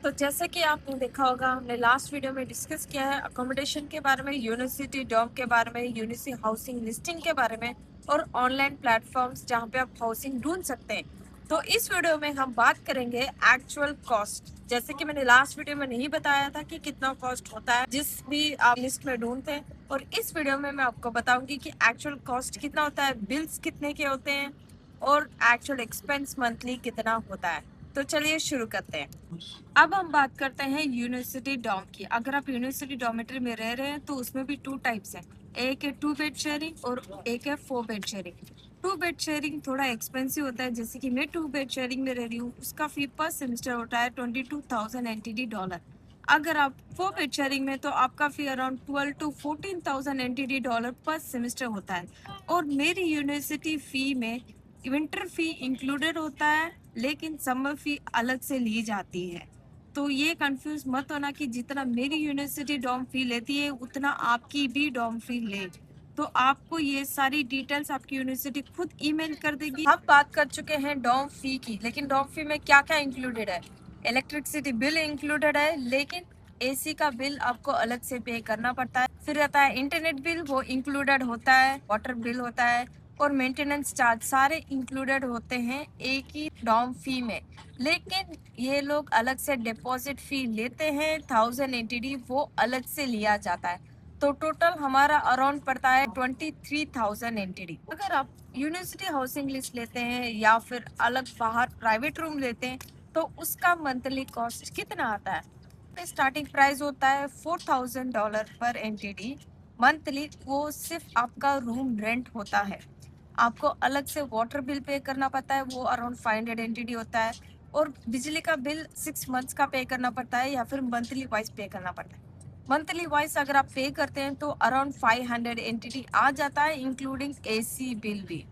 तो जैसे कि आपने देखा होगा, हमने लास्ट वीडियो में डिस्कस किया है अकोमोडेशन के बारे में, यूनिवर्सिटी डॉम के बारे में, यूनिवर्सिटी हाउसिंग लिस्टिंग के बारे में और ऑनलाइन प्लेटफॉर्म्स जहां पे आप हाउसिंग ढूंढ सकते हैं। तो इस वीडियो में हम बात करेंगे एक्चुअल कॉस्ट। जैसे कि मैंने लास्ट वीडियो में नहीं बताया था कि कितना कॉस्ट होता है जिस भी आप लिस्ट में ढूंढते हैं, और इस वीडियो में मैं आपको बताऊंगी कि एक्चुअल कॉस्ट कितना होता है, बिल्स कितने के होते हैं और एक्चुअल एक्सपेंस मंथली कितना होता है। तो चलिए शुरू करते हैं। अब हम बात करते हैं यूनिवर्सिटी डॉम की। अगर आप यूनिवर्सिटी डॉर्मेटरी में रह रहे हैं तो उसमें भी टू टाइप्स हैं, एक है 2 बेड शेयरिंग और एक है 4 बेड शेयरिंग। 2 बेड शेयरिंग थोड़ा एक्सपेंसिव होता है। जैसे कि मैं 2 बेड शेयरिंग में रह रही हूँ, उसका फी पर सेमेस्टर होता है 22,000 एनटीडी डॉलर। अगर आप 4 बेड शेयरिंग में तो आपका फी अराउंड 12 to 14,000 एनटीडी डॉलर पर सेमेस्टर होता है। और मेरी यूनिवर्सिटी फी में विंटर फी इंक्लूडेड होता है, लेकिन समर फी अलग से ली जाती है। तो ये कंफ्यूज मत होना कि जितना मेरी यूनिवर्सिटी डॉर्म फी लेती है उतना आपकी भी डॉर्म फी ले। तो आपको ये सारी डिटेल्स आपकी यूनिवर्सिटी खुद ईमेल कर देगी। अब बात कर चुके हैं डॉर्म फी की, लेकिन डॉर्म फी में क्या क्या इंक्लूडेड है। इलेक्ट्रिसिटी बिल इंक्लूडेड है, लेकिन एसी का बिल आपको अलग से पे करना पड़ता है। फिर आता है इंटरनेट बिल, वो इंक्लूडेड होता है। वाटर बिल होता है और मेंटेनेंस चार्ज सारे इंक्लूडेड होते हैं एक ही डॉर्म फी में। लेकिन ये लोग अलग से डिपॉजिट फी लेते हैं 1000 एनटीडी, वो अलग से लिया जाता है। तो टोटल हमारा अराउंड पड़ता है 23,000 एनटीडी। अगर आप यूनिवर्सिटी हाउसिंग लिस्ट लेते हैं या फिर अलग बाहर प्राइवेट रूम लेते हैं तो उसका मंथली कॉस्ट कितना आता है। स्टार्टिंग प्राइस होता है $4,000 पर एनटीडी मंथली। वो सिर्फ आपका रूम रेंट होता है। आपको अलग से वाटर बिल पे करना पड़ता है, वो अराउंड 500 एनटीडी होता है। और बिजली का बिल 6 मंथ्स का पे करना पड़ता है या फिर मंथली वाइज पे करना पड़ता है। मंथली वाइज अगर आप पे करते हैं तो अराउंड 500 एनटीडी आ जाता है, इंक्लूडिंग एसी बिल भी।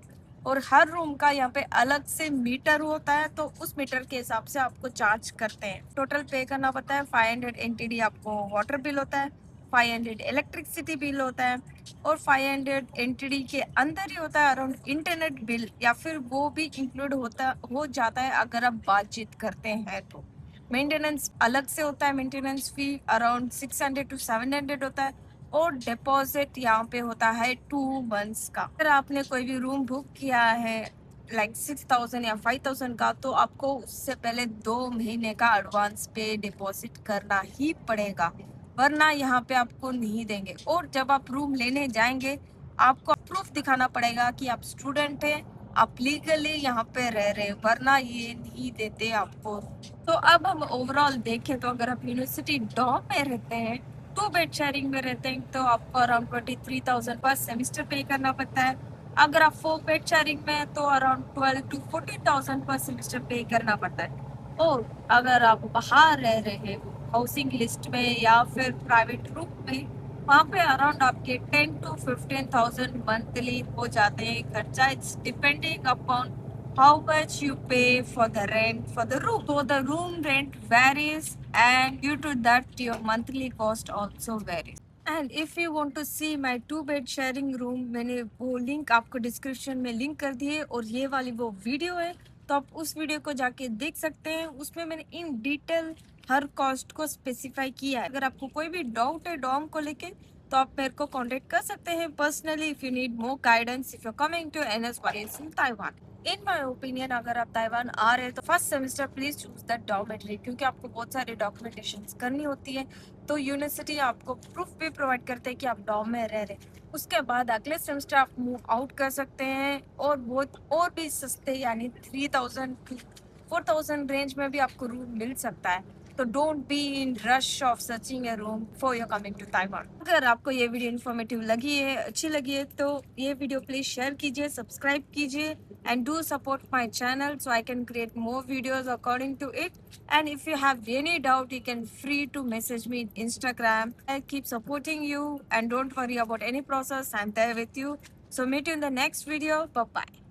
और हर रूम का यहाँ पे अलग से मीटर होता है, तो उस मीटर के हिसाब से आपको चार्ज करते हैं। टोटल पे करना पड़ता है 500 एनटीडी आपको वाटर बिल होता है, 500 इलेक्ट्रिसिटी बिल होता है और 500 एनटीडी के अंदर ही होता है अराउंड इंटरनेट बिल, या फिर वो भी इंक्लूड हो जाता है अगर आप बातचीत करते हैं तो। मेंटेनेंस अलग से होता है, मेंटेनेंस फी अराउंड 600 to 700 होता है। और डिपॉजिट यहाँ पे होता है 2 मंथ्स का। अगर आपने कोई भी रूम बुक किया है लाइक 6,000 या 5,000 का, तो आपको उससे पहले 2 महीने का एडवांस पे डिपॉजिट करना ही पड़ेगा, वरना यहाँ पे आपको नहीं देंगे। और जब आप रूम लेने जाएंगे आपको प्रूफ दिखाना पड़ेगा कि आप स्टूडेंट हैं, आप लीगली यहाँ पे रह रहे हैं, वरना ये नहीं देते आपको। तो अब हम ओवरऑल देखें तो अगर आप यूनिवर्सिटी डॉम में रहते हैं, 2 बेड शेयरिंग में रहते हैं, तो आपको अराउंड 23,000 पर सेमेस्टर पे करना पड़ता है। अगर आप 4 बेड शेयरिंग में हैं तो अराउंड 12 to 14,000 पर सेमेस्टर पे करना पड़ता है। और अगर आप बाहर रह रहे हैं हाउसिंग लिस्ट में या फिर प्राइवेट रूम में, वहाँ पे अराउंड आपके 10 to 15,000 मंथली हो जाते हैं खर्चा। It's depending upon how much you pay for the rent for the room. So the room rent varies, and due to that your monthly cost also varies. And if you want to see my 2 bed sharing room, मैंने वो link आपको description में link कर दी है, और ये वाली वो वीडियो है, तो आप उस वीडियो को जाके देख सकते हैं। उसमें मैंने इन डिटेल हर कॉस्ट को स्पेसिफाई किया है। अगर आपको कोई भी डाउट है डॉम को लेके तो आप मेरे को कांटेक्ट कर सकते हैं personally if you need more guidance if you coming to NS college in Taiwan. In my opinion, अगर आप ताइवान आ रहे हैं तो first semester please choose that dormitory, क्योंकि आपको बहुत सारी डॉक्यूमेंटेशन करनी होती है। तो यूनिवर्सिटी आपको प्रूफ भी प्रोवाइड करते हैं कि आप डॉर्म में रह रहे हैं। उसके बाद अगले सेमेस्टर आप मूव आउट कर सकते हैं, और बहुत और भी सस्ते यानी 3,000 to 4,000 रेंज में भी आपको रूम मिल सकता है। तो don't be in rush of searching a room for your coming to Taiwan. अगर आपको ये वीडियो इन्फॉर्मेटिव लगी है, अच्छी लगी है, तो ये वीडियो प्लीज शेयर कीजिए, सब्सक्राइब कीजिए, and do support my channel so I can create more videos according to it. And if you have any doubt, you can free to message me in Instagram. I keep supporting you, and don't worry about any process, I'm there with you. So meet you in the next video. Bye bye.